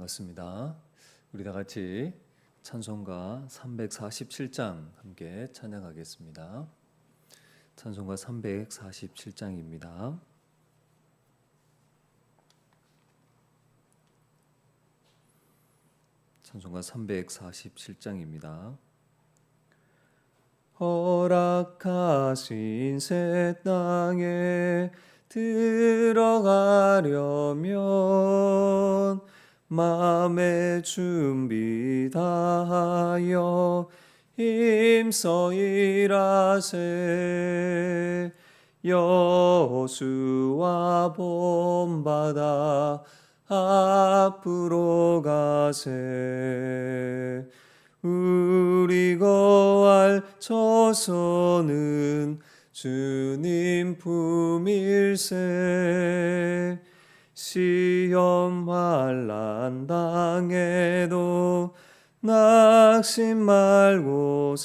반갑습니다. 우리 다 같이 찬송가 347장 함께 찬양하겠습니다. 찬송가 347장입니다. 찬송가 347장입니다. 허락하신 새 땅에 들어가려면 마음의 준비 다하여 힘써 일하세. 여호수아 본받아 앞으로 가세. 우리 거할 처소는 주님 품일세. 시험 환난 당해도 낙심 말고서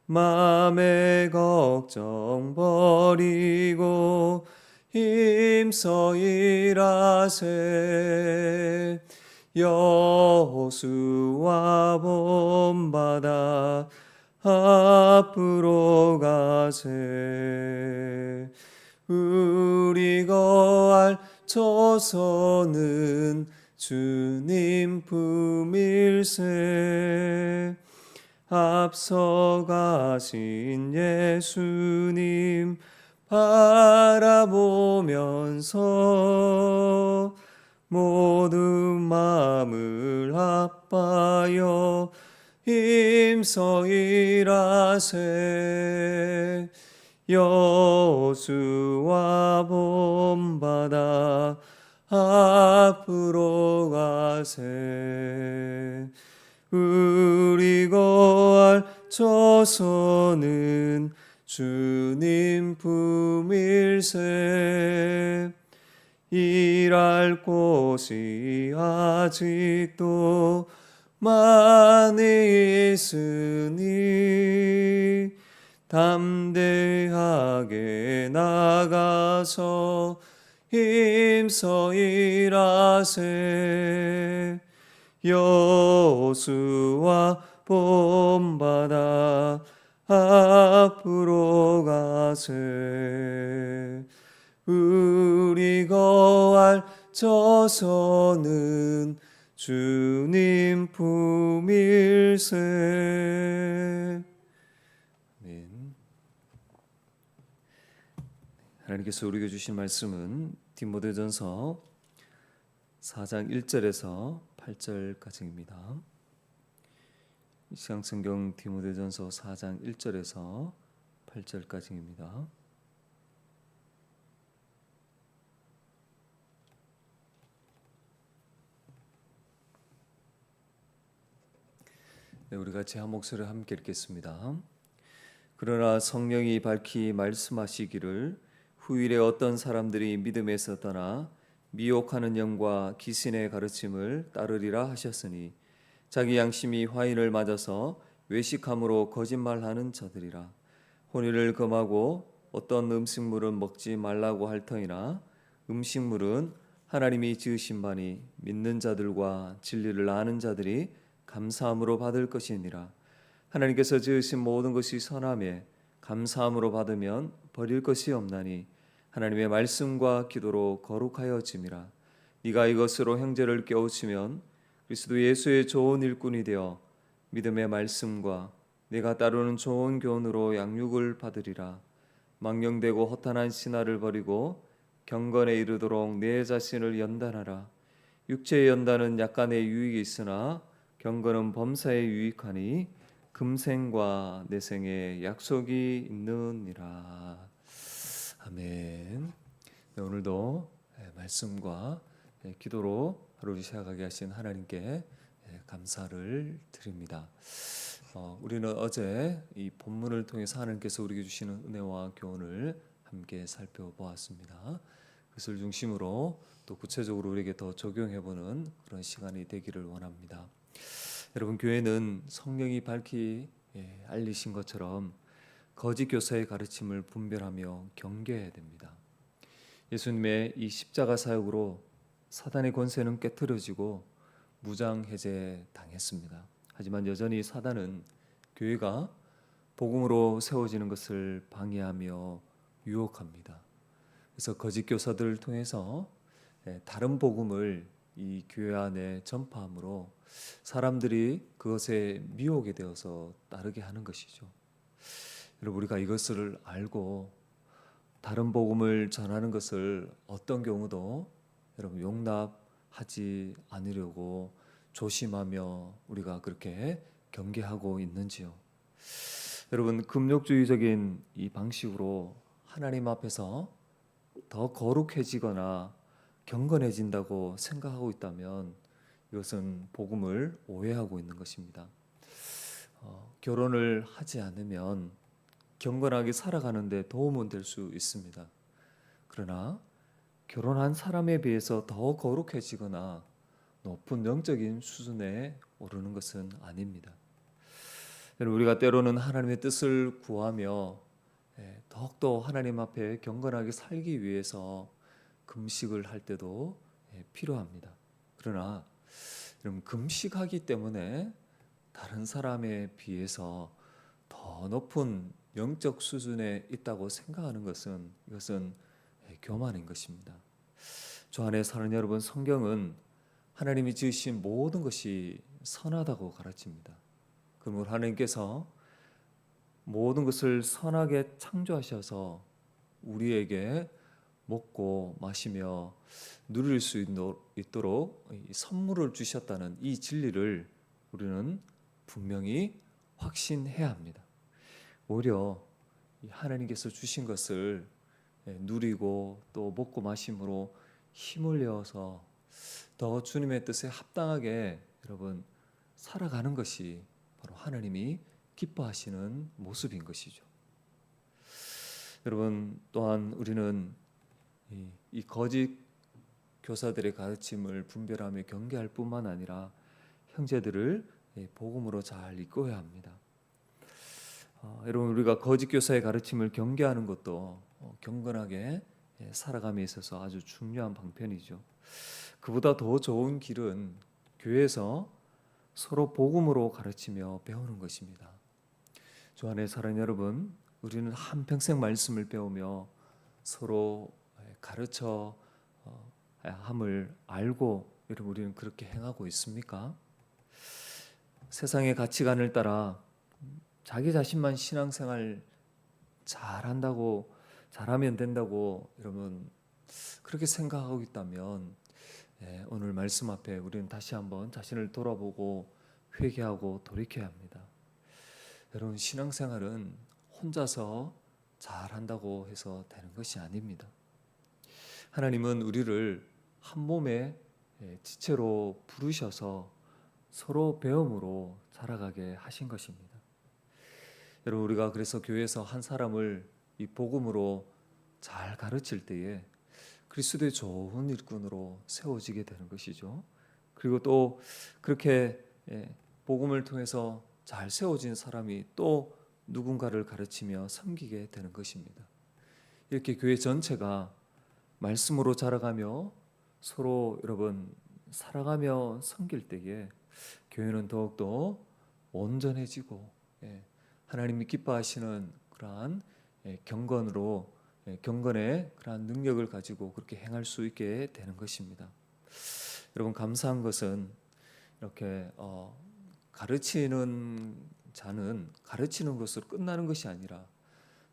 맘의 걱정 버리고 힘써 일하세. 여호수아 본받아 앞으로 가세. 우리 거할 처소는 주님 품일세. 앞서가신 예수님 바라보면서 모든 마음을 합하여 힘써 일하세. 여호수아 본받아 앞으로 가세. 우리 거할 처소는 주님 품일세. 일할 곳이 아직도 많이 있으니 담대하게 나가서 힘써 일하세. 여호수아 본받아 앞으로 가세. 우리 거할 처소는 주님 품일세. 아멘. 하나님께서 우리에게 주신 말씀은 디모데전서 4장 1절에서 8절까지입니다. 이 시간 성경 디모데전서 4장 1절에서 8절까지입니다. 네, 우리 같이 한 목소리로 함께 읽겠습니다. 그러나 성령이 밝히 말씀하시기를 후일에 어떤 사람들이 믿음에서 떠나 미혹하는 영과 기신의 가르침을 따르리라 하셨으니 자기 양심이 화인을 맞아서 외식함으로 거짓말하는 자들이라. 혼인을 금하고 어떤 음식물은 먹지 말라고 할 터이나 음식물은 하나님이 지으신 바니 믿는 자들과 진리를 아는 자들이 감사함으로 받을 것이니라. 하나님께서 지으신 모든 것이 선하매 감사함으로 받으면 버릴 것이 없나니 하나님의 말씀과 기도로 거룩하여짐이라. 네가 이것으로 형제를 깨우치면 그리스도 예수의 좋은 일꾼이 되어 믿음의 말씀과 내가 따르는 좋은 교훈으로 양육을 받으리라. 망령되고 허탄한 신화를 버리고 경건에 이르도록 내 자신을 연단하라. 육체의 연단은 약간의 유익이 있으나 경건은 범사에 유익하니 금생과 내생에 약속이 있느니라. 아멘. 네, 오늘도 말씀과 기도로 하루를 시작하게 하신 하나님께 감사를 드립니다. 우리는 어제 이 본문을 통해서 하나님께서 우리에게 주시는 은혜와 교훈을 함께 살펴보았습니다. 그것을 중심으로 또 구체적으로 우리에게 더 적용해보는 그런 시간이 되기를 원합니다. 여러분, 교회는 성령이 밝히 알리신 것처럼 거짓 교사의 가르침을 분별하며 경계해야 됩니다. 예수님의 이 십자가 사역으로 사단의 권세는 깨트려지고 무장 해제 당했습니다. 하지만 여전히 사단은 교회가 복음으로 세워지는 것을 방해하며 유혹합니다. 그래서 거짓 교사들을 통해서 다른 복음을 이 교회 안에 전파함으로 사람들이 그것에 미혹이 되어서 따르게 하는 것이죠. 여러분, 우리가 이것을 알고 다른 복음을 전하는 것을 어떤 경우도 여러분 용납하지 않으려고 조심하며 우리가 그렇게 경계하고 있는지요. 여러분, 금욕주의적인 이 방식으로 하나님 앞에서 더 거룩해지거나 경건해진다고 생각하고 있다면 이것은 복음을 오해하고 있는 것입니다. 결혼을 하지 않으면 경건하게 살아가는데 도움은 될 수 있습니다. 그러나 결혼한 사람에 비해서 더 거룩해지거나 높은 영적인 수준에 오르는 것은 아닙니다. 우리가 때로는 하나님의 뜻을 구하며 더욱더 하나님 앞에 경건하게 살기 위해서 금식을 할 때도 필요합니다. 그러나 여러분, 금식하기 때문에 다른 사람에 비해서 더 높은 영적 수준에 있다고 생각하는 것은 이것은 교만인 것입니다. 주 안에 사는 여러분, 성경은 하나님이 지으신 모든 것이 선하다고 가르칩니다. 그러므로 하나님께서 모든 것을 선하게 창조하셔서 우리에게 먹고 마시며 누릴 수 있도록 선물을 주셨다는 이 진리를 우리는 분명히 확신해야 합니다. 오히려 하나님께서 주신 것을 누리고 또 먹고 마심으로 힘을 내어서 더 주님의 뜻에 합당하게 여러분 살아가는 것이 바로 하나님이 기뻐하시는 모습인 것이죠. 여러분, 또한 우리는 이 거짓 교사들의 가르침을 분별하며 경계할 뿐만 아니라 형제들을 복음으로 잘 이끌어야 합니다. 여러분, 우리가 거짓 교사의 가르침을 경계하는 것도 경건하게 살아감에 있어서 아주 중요한 방편이죠. 그보다 더 좋은 길은 교회에서 서로 복음으로 가르치며 배우는 것입니다. 주 안에 사랑하는 여러분, 우리는 한평생 말씀을 배우며 서로 가르쳐 함을 알고 여러분, 우리는 그렇게 행하고 있습니까? 세상의 가치관을 따라 자기 자신만 신앙생활 잘하면 된다고 여러분 그렇게 생각하고 있다면 오늘 말씀 앞에 우리는 다시 한번 자신을 돌아보고 회개하고 돌이켜야 합니다. 여러분, 신앙생활은 혼자서 잘한다고 해서 되는 것이 아닙니다. 하나님은 우리를 한 몸의 지체로 부르셔서 서로 배움으로 자라가게 하신 것입니다. 여러분, 우리가 그래서 교회에서 한 사람을 이 복음으로 잘 가르칠 때에 그리스도의 좋은 일꾼으로 세워지게 되는 것이죠. 그리고 또 그렇게 복음을 통해서 잘 세워진 사람이 또 누군가를 가르치며 섬기게 되는 것입니다. 이렇게 교회 전체가 말씀으로 자라가며 서로 여러분 살아가며 섬길 때에 교회는 더욱더 온전해지고 하나님이 기뻐하시는 그러한 경건의 그러한 능력을 가지고 그렇게 행할 수 있게 되는 것입니다. 여러분, 감사한 것은 이렇게 가르치는 자는 가르치는 것으로 끝나는 것이 아니라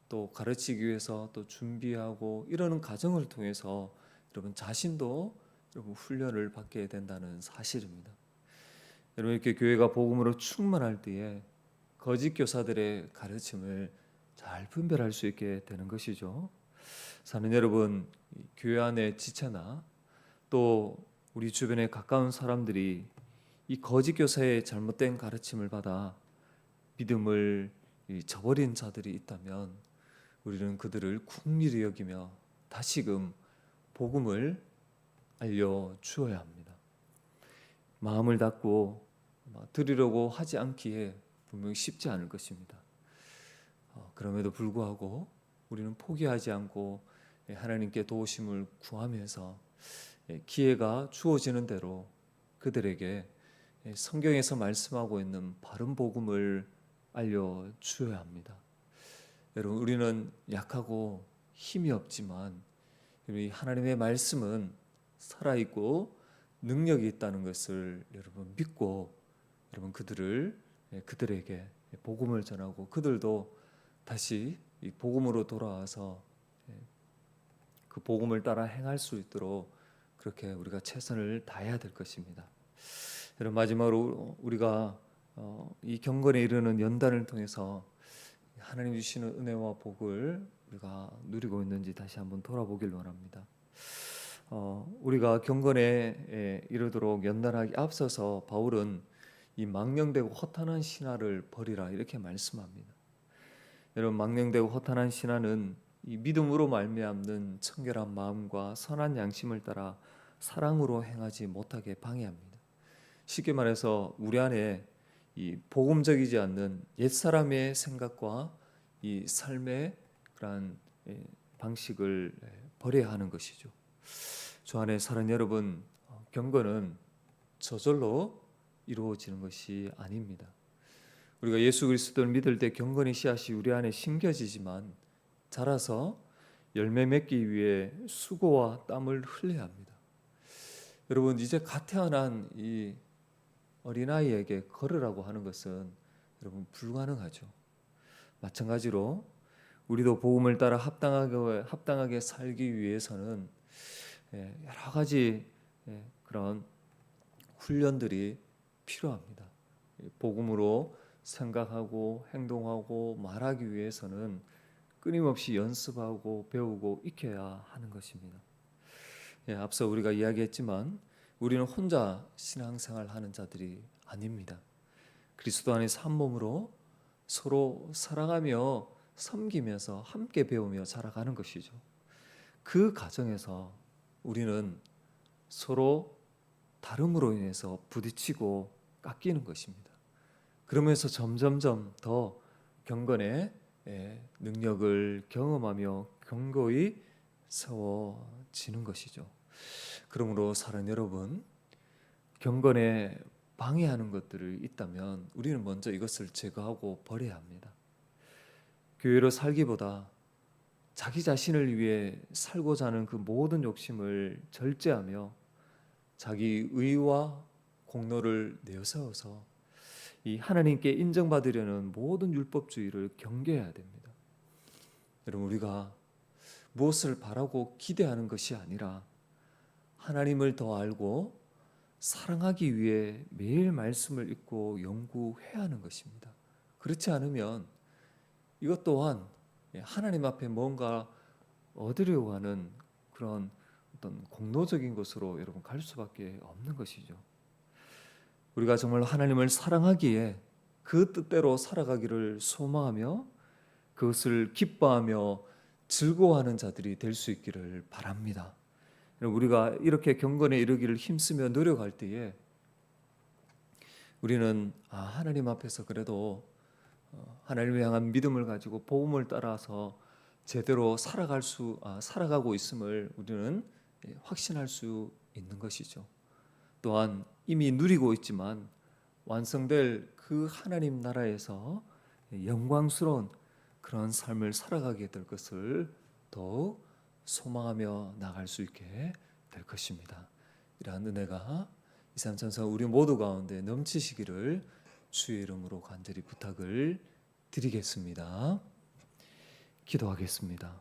또 가르치기 위해서 또 준비하고 이러는 과정을 통해서 여러분 자신도 여러분 훈련을 받게 된다는 사실입니다. 여러분, 이렇게 교회가 복음으로 충만할 때에 거짓 교사들의 가르침을 잘 분별할 수 있게 되는 것이죠. 사는 여러분, 교회 안의 지체나 또 우리 주변에 가까운 사람들이 이 거짓 교사의 잘못된 가르침을 받아 믿음을 저버린 자들이 있다면 우리는 그들을 긍휼히 여기며 다시금 복음을 알려주어야 합니다. 마음을 닫고 들으려고 하지 않기에 분명히 쉽지 않을 것입니다. 그럼에도 불구하고 우리는 포기하지 않고 하나님께 도우심을 구하면서 기회가 주어지는 대로 그들에게 성경에서 말씀하고 있는 바른 복음을 알려주어야 합니다. 여러분, 우리는 약하고 힘이 없지만 이 하나님의 말씀은 살아있고 능력이 있다는 것을 여러분 믿고 여러분 그들에게 복음을 전하고 그들도 다시 이 복음으로 돌아와서 그 복음을 따라 행할 수 있도록 그렇게 우리가 최선을 다해야 될 것입니다. 여러분, 마지막으로 우리가 이 경건에 이르는 연단을 통해서 하나님 주시는 은혜와 복을 우리가 누리고 있는지 다시 한번 돌아보길 원합니다. 우리가 경건에 이르도록 연단하기 앞서서 바울은 이 망령되고 허탄한 신화를 버리라 이렇게 말씀합니다. 여러분, 망령되고 허탄한 신화는 이 믿음으로 말미암는 청결한 마음과 선한 양심을 따라 사랑으로 행하지 못하게 방해합니다. 쉽게 말해서 우리 안에 이 복음적이지 않는 옛사람의 생각과 이 삶의 그러한 방식을 버려야 하는 것이죠. 주 안에 사는 여러분, 경건은 저절로 이루어지는 것이 아닙니다. 우리가 예수 그리스도를 믿을 때 경건의 씨앗이 우리 안에 심겨지지만 자라서 열매 맺기 위해 수고와 땀을 흘려야 합니다. 여러분, 이제 갓 태어난 이 어린아이에게 걸으라고 하는 것은 여러분 불가능하죠. 마찬가지로 우리도 복음을 따라 합당하게 살기 위해서는 여러 가지 그런 훈련들이 필요합니다. 복음으로 생각하고 행동하고 말하기 위해서는 끊임없이 연습하고 배우고 익혀야 하는 것입니다. 앞서 우리가 이야기했지만 우리는 혼자 신앙생활하는 자들이 아닙니다. 그리스도 안에서 한 몸으로 서로 사랑하며 섬기면서 함께 배우며 자라가는 것이죠. 그 과정에서 우리는 서로 다름으로 인해서 부딪히고 깎이는 것입니다. 그러면서 점점점 더 경건의 능력을 경험하며 견고히 세워지는 것이죠. 그러므로 사랑하는 여러분, 경건에 방해하는 것들이 있다면 우리는 먼저 이것을 제거하고 버려야 합니다. 교회로 살기보다 자기 자신을 위해 살고자 하는 그 모든 욕심을 절제하며 자기 의와 공로를 내세워서 이 하나님께 인정받으려는 모든 율법주의를 경계해야 됩니다. 여러분, 우리가 무엇을 바라고 기대하는 것이 아니라 하나님을 더 알고 사랑하기 위해 매일 말씀을 읽고 연구해야 하는 것입니다. 그렇지 않으면 이것 또한 하나님 앞에 뭔가 얻으려고 하는 그런 어떤 공로적인 것으로 여러분 갈 수밖에 없는 것이죠. 우리가 정말 하나님을 사랑하기에 그 뜻대로 살아가기를 소망하며 그것을 기뻐하며 즐거워하는 자들이 될 수 있기를 바랍니다. 우리가 이렇게 경건에 이르기를 힘쓰며 노력할 때에 우리는 하나님 앞에서 그래도 하나님을 향한 믿음을 가지고 복음을 따라서 제대로 살아가고 있음을 우리는 확신할 수 있는 것이죠. 또한 이미 누리고 있지만 완성될 그 하나님 나라에서 영광스러운 그런 삶을 살아가게 될 것을 더욱 소망하며 나갈 수 있게 될 것입니다. 이러한 은혜가 2,3천사 우리 모두 가운데 넘치시기를 주의 이름으로 간절히 부탁을 드리겠습니다. 기도하겠습니다.